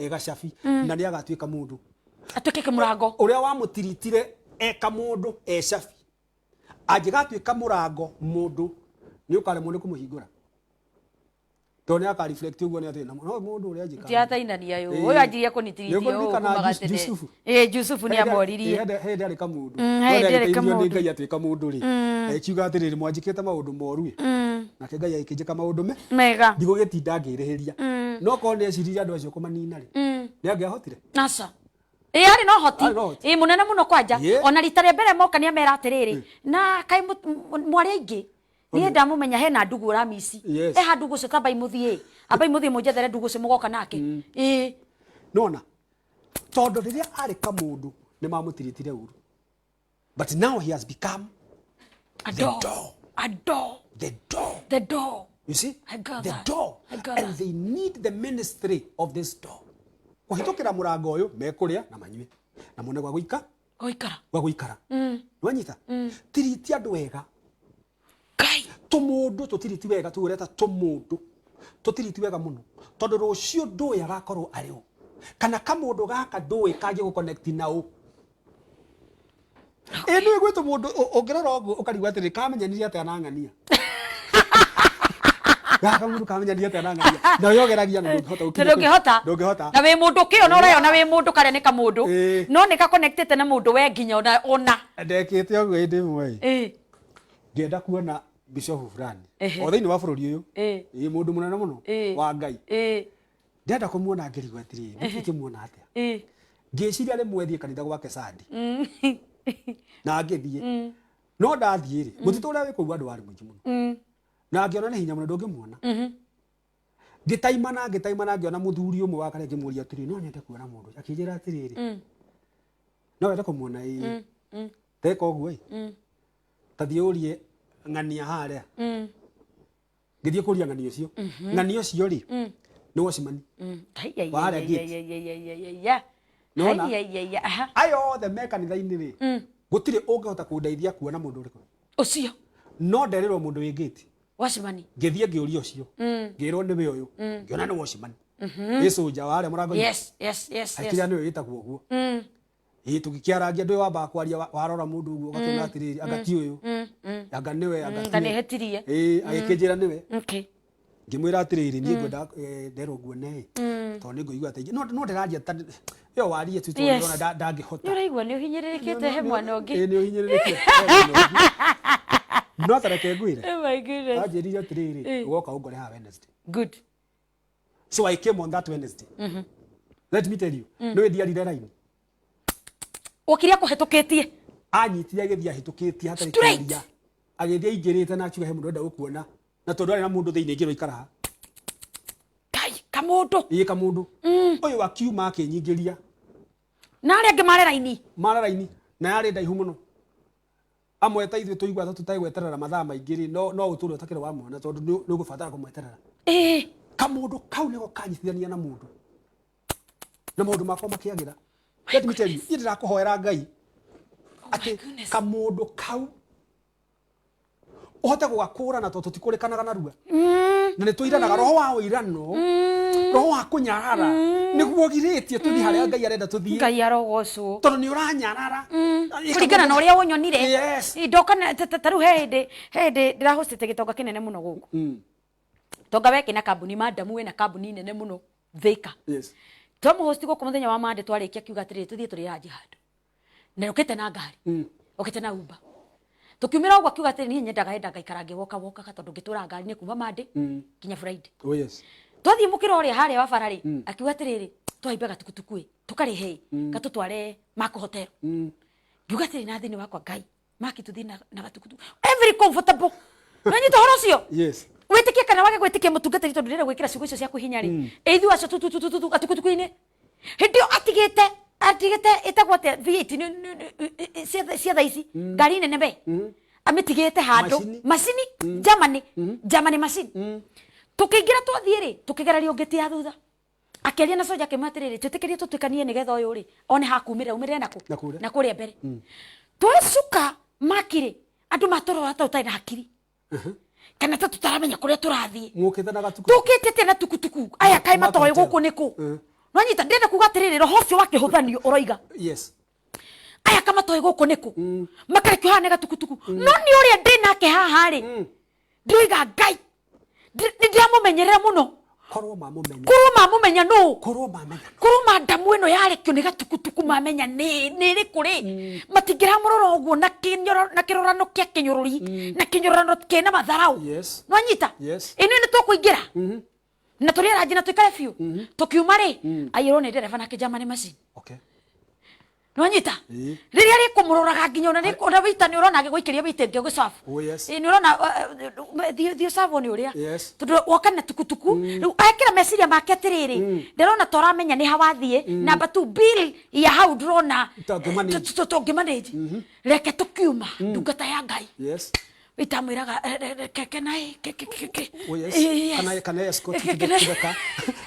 gacafi na ni agatwika mundu atwike murango uria wa mutiritire kamundu shafi ajigatwika murango mundu ni ukare mundu kumuhingura tone aka reflect ugo ni atina no mundu uria ajika tiata inania yo oyo ajiria kunitiritia o kumagatene Yusufu ni amoririe hede ari kamundu hede kamundu ngai atwika mundu ri kiuga atiriri mwanjikite maundu moru na ke ngai aikijika maundu mega ndigo gitinda ngirihiria no ko ne ciriria andu acio kumanina ri ni angiahotire nasa ari no hoti munene muno kwanja ona ritare mbere moka ni amera atiriri na kai mwari aingi ni ndamumenya hena ndugu ramisi ha ndugu cio tabai muthie munjethere ndugu cio mugoka nake nona tondu riria ari kamundu ni mamutiritire uru but now he has become the door you see the door and they need the ministry of this door kuhitukira murango uyu mekuria na manywe na mone gwa guikara nwanyita tiriti andu wega Kai tumundu tutiriti wega tuureta tumundu tutiriti wega muno tondu rucio ndui agakorwo ari u kana kamundu gaka ndui kaje gu connect nao eno igwe tumundu ongirora ogu ukarigwa atiri kamenyanire ate anangania gaka mundu kamenyanire ate anangania na yogeragia no ndungihota na we mundu kio no rayo na we mundu kare ni kamundu no ni ka connected na mundu we nginya ona ndekite ogu indi mwe ngenda kuona bishop fulani othaini wa bururi uyu mundu munene muno wa Ngai ndenda kumuona ngirigwa atiri ndikimuona atia ngiciria rimwe thie kanitha gwake Sandi na ngithie no ndathie ri mutitu uria wikugu andu wari mwingi muno na ngiona ni hinya muno ndungimuona ngitaimana ngiona muthuri umwe wa kare ngimuria atiri no nyende kuona mundu akinjira atiri no wenda kumuona teka oguo tathie urie ngania haria ngithie kuria ngania cio ngania cio ri no wacimani no ayo the mekanitha-ini ri gutire ungihota kundeithia kuona mundu uriku ucio no nderirwo mundu wingiti wacimani ngithie ngiuria ucio ngirwo niwe uyu ngiona ni wacimani Yesu ja wale murango yes akira niwe yitagwo guo tugikiaragia ndui wamba kwaria warora mundu uguo gatuna atiriri agati uyu anga niwe ngane hetirie agikinjira niwe ngimwira atiriri ni ngwenda ndero guone to ni nguigua ati no ndiraria yo warie tu ndona ndangihota uraigua ni uhinyiririkite he mwana ungi ni uhinyiririkite no tareke ngwire oh my goodness ajiriria atiriri ugoka ungore ha Wednesday good so I came on that Wednesday let me tell you no ndiarire line okiria kuhitukitie anyitire agithia hitukitie hatari kuria agithia ingirite na akiuga he mundu enda gukuona na tondu ari na mundu thiini ngiro ikara kamundu ii kamundu uyu akiuma akinyingiria na ari ange mare raini na yari ndaihu muno amwe ta ithuĩ tũigua tũtegweterera mathaa maingĩ rĩ no ũtũre ũtakĩrĩ wa mwana tondũ nĩ ũgũbatara kũmweterera kamundu kau nĩgo kanyitithania na mũndũ na maũndũ makwa makĩagĩra let me tell you niĩ ndĩrakũhoera Ngai atĩ kamundu kau uhote gũgakũrana tondũ tũtikũrĩkanaga narua na nĩ tũiranaga roho wa ũirano roho wa kũnyarara nĩguo girĩtie tũthiĩ harĩa Ngai arenda tũthiĩ Ngai arogocwo tondũ nĩ ũranyarara kũringana na ũrĩa ũnyonire ndoka tarĩu he hĩndĩ ndĩrahostete gĩtonga kĩnene mũno gũkũ tonga weke na kambuni madamu wĩna kambuni nene mũno Thika twamũhosti gũkũ mũthenya wa Monday twarĩkia kiuga atĩrĩrĩ tũthiĩ tũrĩ ya jihad na ũkĩte na ngari ũkĩte na Uber tukiumira ũguo akiuga atĩrĩ niĩ nyendaga ngaikara ngĩwoka tondũ ngĩtũra ngari-inĩ kuma Monday kinya Friday twathiĩ mũkĩra ũrĩa harĩa wa bara rĩ akiuga atĩrĩrĩ twaimbe gatukutuku tũkarĩhe gatũtware Mark Hotel ngiuga atĩrĩ na thĩinĩ wakwa Ngai Mark tũthiĩ na gatukutuku very comfortable nanyita horo cio wĩtĩkie kana wage gwĩtĩkia mũtungatĩri tondũ ndĩrenda gwĩkĩra ciugo icio cia kũhinya rĩ ithuĩ acio gatukutuku-inĩ hĩndĩ ĩyo atigĩte ĩtagwo atĩa V8 cia thaa ici ngari nene be amĩtigĩte handũ macini Germany macini tũkĩingĩra twathiĩ rĩ tũkĩgereria ũngĩti ya thutha akĩaria na soja akĩmwĩra atĩrĩrĩ twĩtĩkĩrie tũtuĩkanie nĩgetha ũyũ rĩ one hakumĩrĩra umĩrĩre na kũrĩa mbere twĩcuka makirĩ andũ matũrora ta ũtarĩ na hakiri kana ta tũtaramenya kũrĩa tũrathiĩ tũkĩtĩte na tukutuku aya kaĩ matoĩ gũkũ nĩkũ no nyita ndenda kuga atĩrĩrĩ roho ũcio wakĩhũthanio ũroiga aya kama toĩ gũkũ nĩkũ makarekio haha nĩ gatukutuku no nĩ ũrĩa ndĩ nake haha rĩ ndĩroiga Ngai nĩndĩramũmenyerera mũno korwo mamũmenya nũ korwo madamu ĩno yarekio nĩ gatukutuku mamenya nĩ ĩrĩkũ rĩ matingĩramũrora ũguo na kĩrorano kĩa kĩnyũrũri na kĩnyũrano kĩna matharaũ no nyita ĩno nĩ tũkũingĩra na tũrĩa ranji na tũikare biũ tũkiuma rĩ aiyĩrwo nĩ ndereba na Germany machine no nyita rĩrĩa rĩkũmũroraga nginya ona wĩita nĩ ũrona agĩgũikĩria wĩite ngĩ ũgĩcabu nĩ ũrona thiũ cabu nĩ ũrĩa tondũ woka na tukutuku rĩu ekĩra meciria make atĩrĩrĩ ndĩrona ta ũramenya nĩ hawathiĩ namba 2 bill ya hau ndĩrona tũngĩmanage reke tũkiuma ndungata ya Ngai itamwiraga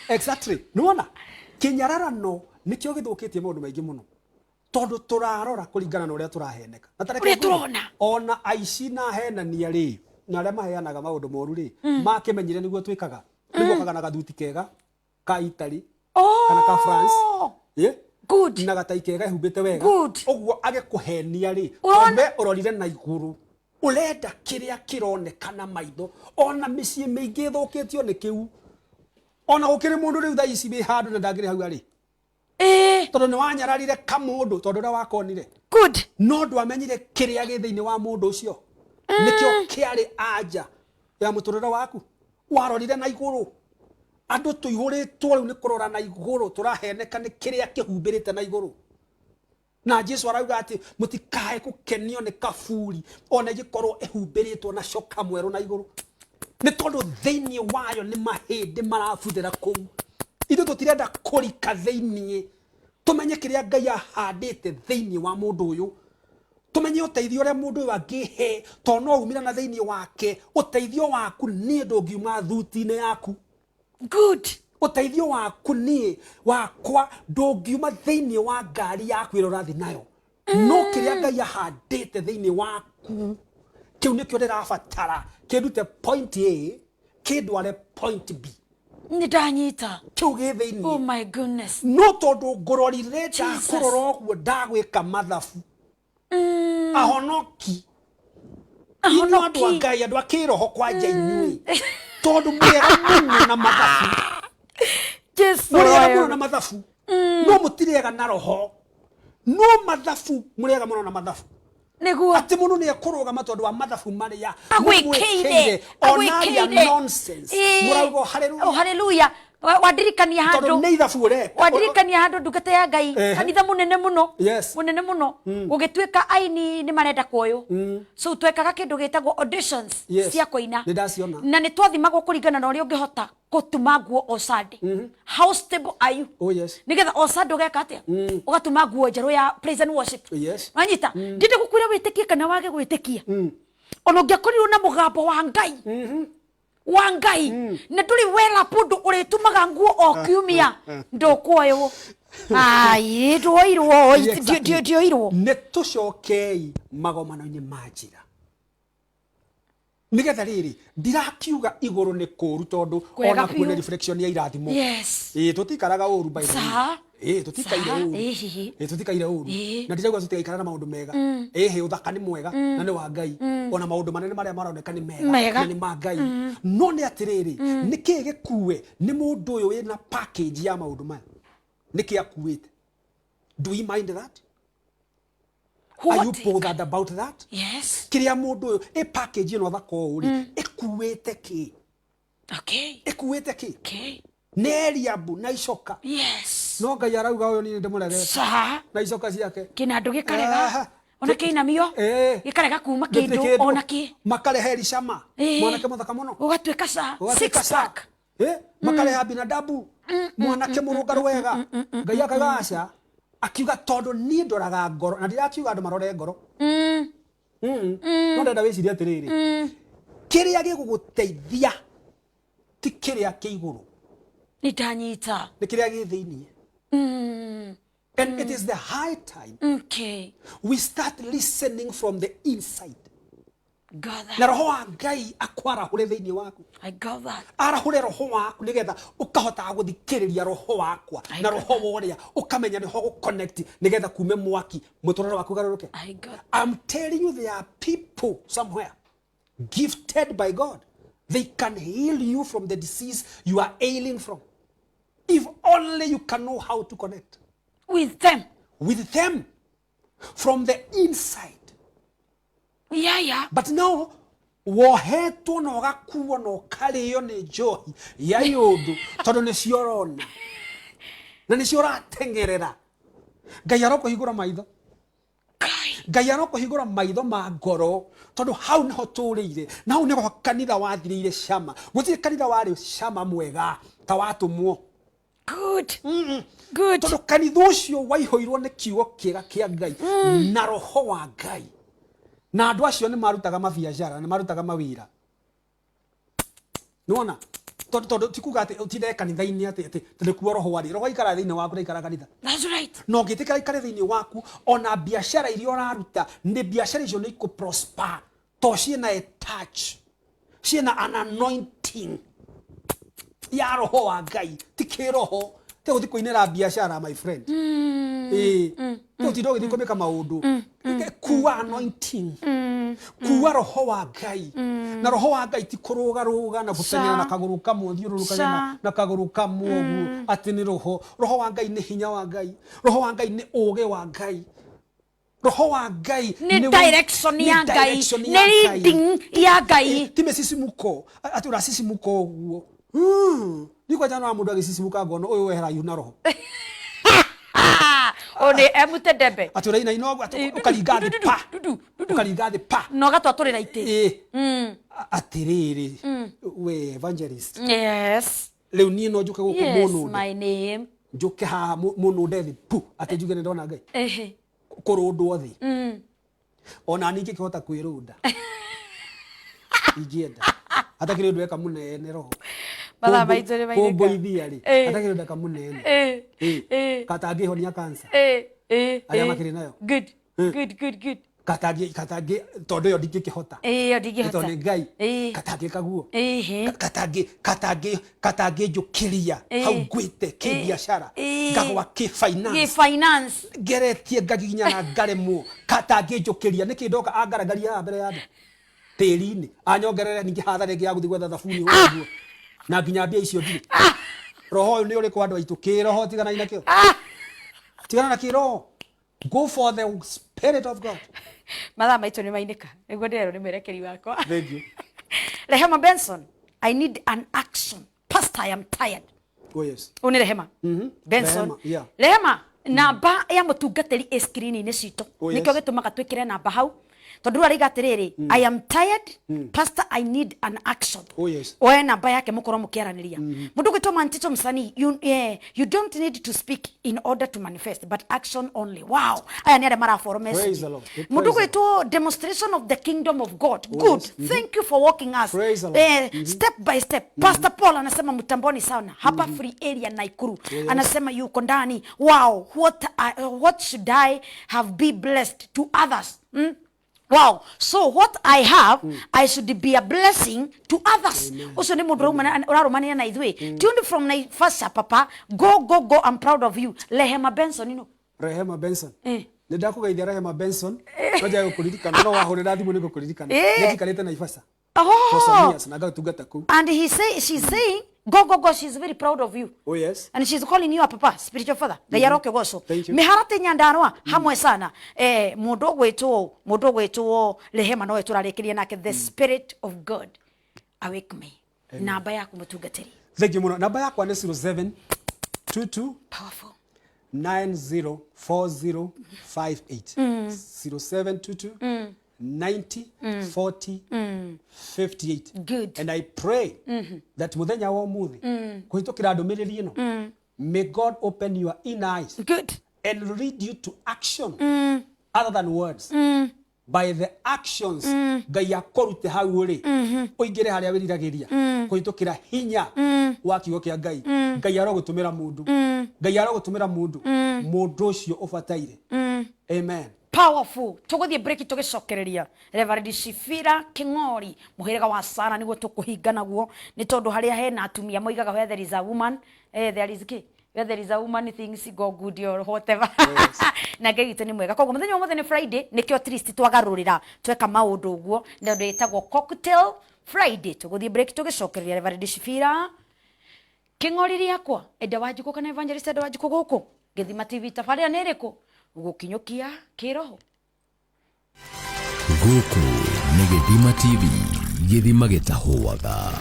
exactly nuona kinyararano nikio githukitie maundu maingi muno tondu turarora kuringana na uria turaheneka na tareke turona ona aici na henania ri na aria maheanaga maundu moru ri makimenyire niguo twikaga niguo kagana gathuti kega ka Italy kana ka France good na gatai kega ihumbite wega uguo agikuhenia ri ombe urorire na iguru urenda kiria kironekana maitho ona mĩciĩ mĩingĩ thũkĩtio nĩ kĩu ona gũkĩrĩ mũndũ rĩu thaa ici wĩ handũ na ndangĩrĩ hau arĩ tondũ nĩ wanyararire kamũndũ tondũ ũrĩa wakonire good no ndwamenyire kĩrĩa gĩ thĩinĩ wa mũndũ ũcio nĩkĩo kĩarĩ anja ya mũtũrĩre waku warorire na igũrũ andũ tũihũrĩtwo rĩu nĩ kũrora na igũrũ tũraheneka nĩ kĩrĩa kĩhumbĩrĩte na igũrũ na Jesu arauga ati mutikae gukenio ni kaburi ona gikorwo ehumbiritwo na coka mweru na iguru ni tondu thiini wayo ni mahindi marabudira kuu ithu tutirenda kurika thiini tumenye kiria Ngai ahandite thiini wa mundu uyu tumenye uteithio ria mundu uyu angihe to no umira na thiini wake uteithio waku ni ndungiuma thuti-ini yaku good uteithio waku ni wakwa ndungiuma thiini wa ngari yaku ĩrĩa ũrathiĩ nayo no kĩrĩa Ngai ahandĩte thiini waku kĩu nĩkĩo ndĩrabatara kĩndute point A kĩndware point B ndanyita kĩu gĩ thĩinĩ oh my goodness no tondũ ngũrorire ndakũrora ũguo ndagwĩka mathabu ahonoki inyuĩ andũ a Ngai andũ a kĩroho kwanja inyuĩ tondũ mwega mũno na mathabu muriega muno na mathabu no mutiriega na roho no mathabu muriega muno na mathabu niguo ati muno ni ekurugama tondu wa mathabu maria agwikire onaria nonsense muraugo hallelujah oh hallelujah wadirikania handu Todo nä ithabu å reka wadirikania handu ndungata ya Ngai kanitha munene muno Yes. munene muno ugituika aini ni marenda kuoyo so twekaga kindu gitagwo auditions Yes. cia koina Nĩ ndaciona. na ni twathimagwo kuringana na uria ungihota gutuma nguo o Sunday how stable are you Oh, yes. nigetha o Sunday ugeka atia ugatuma nguo njeru ya praise and worship Yes. wanyita ndinde gukwira witikie kana wage gwitikia ona ungiakorirwo na mugambo wa Ngai wa Ngai na nduri wela pundu uritumaga nguo o kiumia ndukuoywo ai nduoirwo nduoirwo nä tå cokei magomano-inä ma njĩra nĩgetha rĩrĩ ndirakiuga igũrũ nĩ kũũru tondũ ona kuona reflection ya irathimo tå tikaraga ũru tå tikaire ũru na ndirauga tũtigaikara na maũndũ mega ũthaka nĩ mwega na nĩ wa Ngai ona maũndũ manene marĩa maroneka nĩ mega na nĩ ma Ngai no nĩ atĩrĩrĩ nĩ kĩĩ gĩkuwe nĩ mũndũ ũyũ wĩna package ya maũndũ maya nĩ kĩĩ akuĩte do you mind that Are you bothered about that? Yes. Kiria mundu uyu package ino thaka uri ikuwete ki? Okay. Ikuwete ki? Okay. Neriabu na icoka. Yes. No Ngai arauga uyu ni ndimurege. Sa. Na icoka ciake. Kinandu gikarega. Ona keinamio. Gikarega kuma kindu ona ki. Makareheri cama. Mwanake muthaka muno. Ugatuika sa. Six pack. Makareha binadabu. Mwanake murungaru wega. Ngai akagaca. Akiuga tondu ni ndoraga ngoro na ndirakiuga andu marore ngoro no ndenda wiciria atiriri kiria giguguteithia ti kiria ki iguru ni ndanyita ni kiria gi thiini and it is the high time we start listening from the inside. Na roho wa Ngai akwarahure thiini waku. I got that. Arahure roho waku nigetha ukahota guthikiriria roho wakwa na roho woria ukamenya niho gu connect nigetha kume mwaki muturore waku garuruke. I'm telling you there are people somewhere gifted by God. They can heal you from the disease you are ailing from. If only you can know how to connect with them. With them from the inside. Yeah. But now, wohetwo na ugakuo na ukarĩo nĩ njohi ya yũndũ tondũ nĩ ciorona na nĩ cioratengerera. Ngai arokũhingũra maitho. Ngai arokũhingũra maitho ma ngoro tondũ hau nĩho tũrĩire na hau nĩho kanitha wathirĩire cama. Gũtirĩ kanitha warĩ cama mwega ta watũmwo. Good. Tondũ kanitha ũcio waihũirwo nĩ kiugo kĩega kĩa Ngai na roho wa Ngai. Na andu acio ni marutaga mabiacara ni marutaga mawira nona todo tikuga ati utinde kanitha-ini ati ndikuo roho wari roho ikara thiini waku na ikara kanitha. That's right. No ngitikara ikare thiini waku ona biacara iria uraruta ni biacara icio ni ku prosper to ciena a touch ciena an anointing ya roho wa Ngai tikiroho te uthi kuinera biacara my friend utindo githiko meka maundu kuwa anointing kuwa roho wa Ngai na roho wa Ngai ti kuruga na gutengera na kaguru kamwe thiururukana na kaguru kamwe ati ni roho wa Ngai ni hinya wa Ngai roho wa Ngai ni uge wa Ngai roho wa Ngai ni direction ya Ngai ni leading ya Ngai ti mesisimuko ati urasisimuko guo Niko jana mundu agisisimuka ngono uyu wehera yuna roho. One emute debe. Atura ina ino ukaringa thi pa. Ukaringa thi pa. No gatwaturira ite. Atiriri we evangelist. Yes. Leo ni no juke guku muno. Yes, my name. Juke ha muno dethi pu ate juge ne ndona Ngai. Kurundu thi. Ona ningi kihota kwirunda. Igienda. Hata kile ndweka munene roho. Bala baitore baiteka. Kombo ithiari. Hata kile ndaka munene. Katangi honia cancer. Aya makiri nayo. Good. Katangi todo yo ndingikihota. Yo ndingihota. Ito ni Ngai. Katangi kaguo. Katangi njukiria. Hau gwite kibiashara. Ngagwa ki finance. Geretie ngaginya na ngaremwo. Katangi njukiria niki ndoka angaragaria mbere ya andu. Tĩri-inĩ anyongerere ningi hathara ĩngĩ ya gũthiĩ gwetha thabuni ũguo na nginya mbia icio ndirĩ roho ũyũ nĩ ũrĩkũ andũ aitũ kĩroho tigana nakĩo tigana na kĩroho go for the spirit of God. Mathaa maitũ nĩ mainĩka nĩguo ndĩrerwo nĩ mwerekeri wakwa. Thank you. Rehema Benson, I need an action. Pastor, I am tired. Oh yes. Uni Rehema. Benson. Rehema, yeah. Rehema, namba ya mutungatiri e screen-ini cito. Oh, yes. Nikio gitumaga twikire namba hau. Tondu ari gatiriri, I am tired, pastor, I need an action. Oh yes. Oe namba yake mukoro mukiaraniria. Mundu gwitwa Ntito Msanii, you don't need to speak in order to manifest, but action only. Wow. Aya ni are marafollow message. Praise the Lord. Mundu gwitwa demonstration of the kingdom of God. Oh, good. Yes. Thank you for walking us. Praise the Lord. Step by step. Pastor Paul anasema mtamboni sana. Hapa free area Naikuru. Yes. Anasema yuko ndani. Wow. What should I have be blessed to others? Wow. So what I have, I should be a blessing to others. Also ni mundu urarumania na ithwe. Tuned from Naivasha, papa. Go. I'm proud of you. Rehema Benson, you know. Rehema Benson. Ndakugeithia Rehema Benson. Waja gukuririkana no wahurira thimu ni gukuririkana. Nikikarite Naivasha. For some years naga tungata ku. And she's saying go. She's very proud of you. Oh yes. And she's calling you a papa, spiritual father. Gayaroke goso. Thank you. Miharate nyandarwa hamwe sana. Mundu gwetu Rehema no turarekeria nake the spirit of God. Awake me. Namba yaku mutungatiri. Thank you muno. Namba yakwa ni 0722 Powerful. 904058. 0722 90 40 58. Good. And I pray that muthenya wa muthi kuhitukira ndumiriri ino, may God open your inner eyes. Good. And lead you to action other than words. By the actions Ngai akorute hau ri uingire haria wiriragiria kuhitukira hinya wa kiugo kia Ngai. Ngai arogutumira mundu. Ngai arogutumira mundu. Mundu ucio ubataire. Amen. Powerful. Tuguthie break tugicokereria. Reverend Shifira King'ori muhirega wa Sara niguo tukuhinga naguo ni tondu haria hena atumia moigaga where there is a woman there is where there is a woman things go good or whatever. Yes. Na Ngai witu ni mwega. Koguo muthenya wa muthenya Friday nikio at least twagarurira tweka maundu uguo na ndu yetagwo cocktail Friday. Tuguthie break tugicokereria Reverend Shifira King'ori riakwa Eddah Wanjiku kana Evangelist Eddah Wanjiku guku Githima TV tafaria niriku gukinyukia kiroho guku ni Githima TV Githima gitahuaga.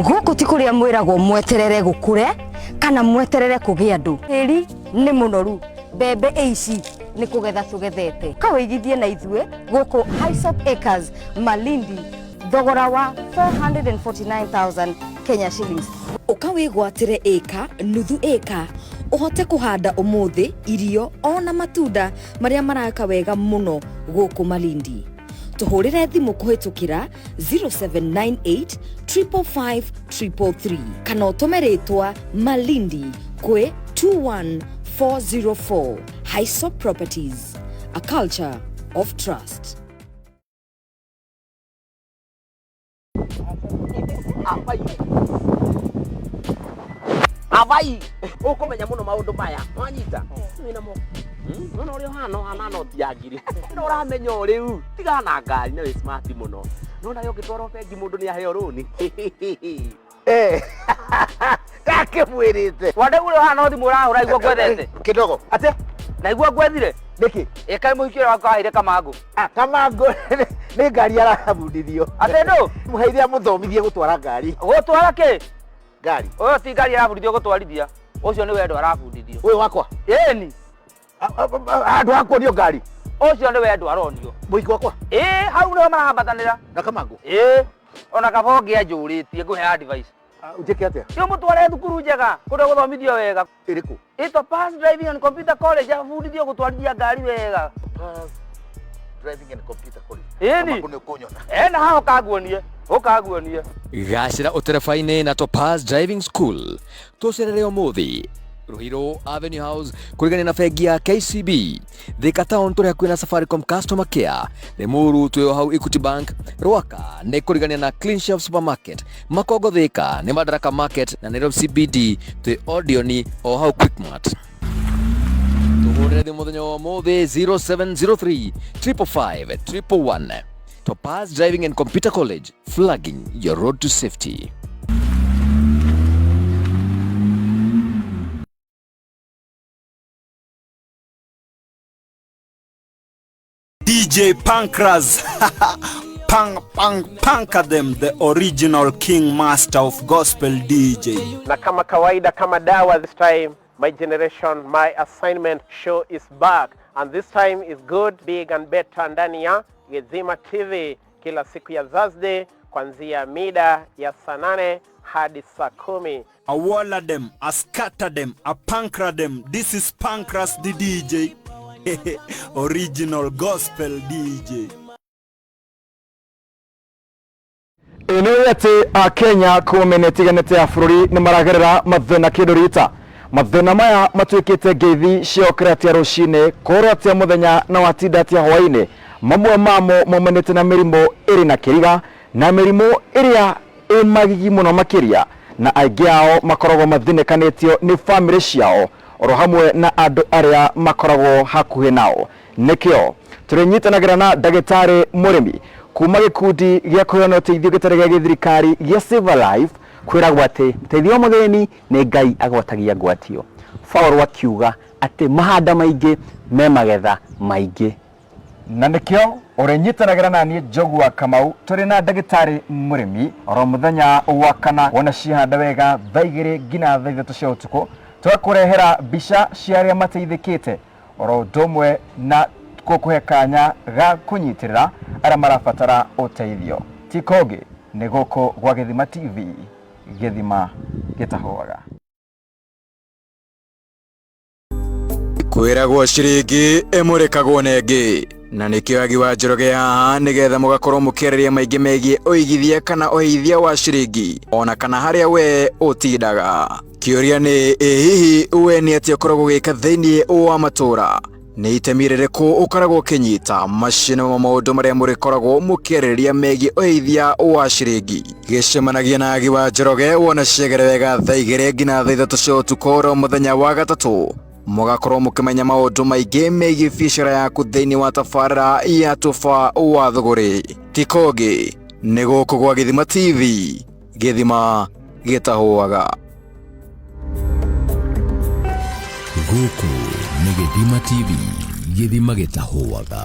Guku ti kuria mwiragwo mweterere gukure kana mweterere kugia andu. Tiri ni munoru, mbembe ici ni kugetha tugethete. Kawigithie na ithue guku Hyssop Acres Malindi thogora wa 449,000 Kenya shillings. Ukawigwatire eka nuthu eka uhote kuhanda umuthi irio ona matunda maria maraka wega muno guku Malindi. Tuhurire thimu kuhitukira 0798 555 333 kana utumeretwa Malindi kwe 21404. Hyssop Properties, a culture of trust. Avai ukumenya muno maundu maya wanyita wina mo no uri hana no tiagiri no uramenya uriu tigana ngari na smart muno no na yo gitwaro bengi mundu ni aheo runi kake mwirite wade uri hana thimu uraigua gwethete kidogo ate naigua gwethire niki ekai muhikira wakaire Kamango Kamango ni ngari arabundithio ate ndo muheithia muthomithie gutwara ngari ke gari oyo ti ngari arabundithio gutwarithia ucio ni wendo arabundithio uyu wakwa ni andu akwo ndio ngari ucio ni wendo aronio muiki wakwa hau no marahambatanira na Kamango ona kabonge anjuritie nguhe advice ujeke atia yo mutware thukuru njega kundu guthomithio wega iriku ito pass driving and computer college abundithio gutwarithia ngari wega driving and computer college ni kuna kunyona na hao kaguonie Gacira uterefaine na Topaz Driving School tucerere umuthi Ruhiro Avenue House kurigania na bengi ya KCB. Thika Town turi hakuhĩ na Safaricom Customer Care. Limuru twi hau Equity Bank. Rwaka nĩ kurigania na Clean Shelf Supermarket. Makongo Thika nĩ Madaraka Market na Nairobi CBD twi Odeon o hau Quickmart. Tuhurire thimũ mũthenya wa ũmũthĩ 0703 555 111. Topaz Driving and Computer College, flagging your road to safety. DJ Pankraz, Panka them, the original king master of gospel DJ. Na kama kawaida kama dawa, this time my generation, my assignment show is back, and this time is good, big and better ndani ya Githima TV kila siku ya Thursday kuanzia mida ya saa 8 hadi saa 10. I walla them, I scatter them, I pankra them. This is Pankras the DJ. Original gospel DJ. Inuyete a Kenya kumenetiganete ya bururi ni maragerera mathina kidurita. Mathina maya matuikite ngeithi ciokiratia rucine kuratia muthenya na watindatia hwaine. Mamwe mamo momenete na mirimo iri na kiriga na mirimo iria magigi muno makiria na aingi ao makoragwo mathinekanitio ni family ciao oro hamwe na andu aria makoragwo hakuhi nao. Nikio turinyitanagĩra na ndagĩtarĩ mũrĩmi kuma gĩkundi gĩa kũheana ũteithio gĩtarĩ gĩa gĩthirikari gĩa Save a Life kwĩragwo atĩ ũteithio mũgeni nĩ Ngai agwatagia ngwatio. Paul akiuga atĩ mahanda maingĩ me magetha maingĩ. Na nikio urinyitanagĩra na niĩ Njogua Kamau tũrĩ na ndagĩtarĩ mũrĩmi oro mũthenya wa kana wona cihanda wega thaa 2 nginya thaa 3 cia ũtukũ twakurehera mbica cia arĩa mateithĩkĩte oro ndomwe na kukuhe kanya ga kunyitirira arĩa marabatara ũteithio. Tikoge nĩ gũkũ gwa Githima TV, Githima gĩtahũaga. Kwĩragwo ciringi ĩmũrĩkagwo nengĩ, na nĩkĩo agi wa Njoroge haha nĩgetha mũgakorwo mũkĩarĩria maingĩ megiĩ ũigithia kana ũhithia wa ciringi ona kana harĩa we ũtindaga. Kĩũria nĩ hihi we nĩ atĩa ũkoragwo gĩka thĩinĩ wa matũra, nĩ itemi rĩrĩkũ ũkoragwo ũkĩnyita macini wa maũndũ marĩa mũrĩkoragwo mũkĩarĩrĩria megiĩ ũhithia wa ciringi. Gĩcemanagia na agi wa Njoroge wona ciagĩra wega thaa 2 nginya thaa 3 cia ũtukũ oro mũthenya wa gatatũ. Mũgakorwo mũkĩmenya maũndũ maingĩ megiĩ biacara yaku thĩinĩ wa tabarĩra ya Toba wa Thũgũrĩ. Tikoge nĩ gũkũ gwa Githima TV, Githima gĩtahũaga. Gũkũ nĩ Githima TV, Githima gĩtahũaga.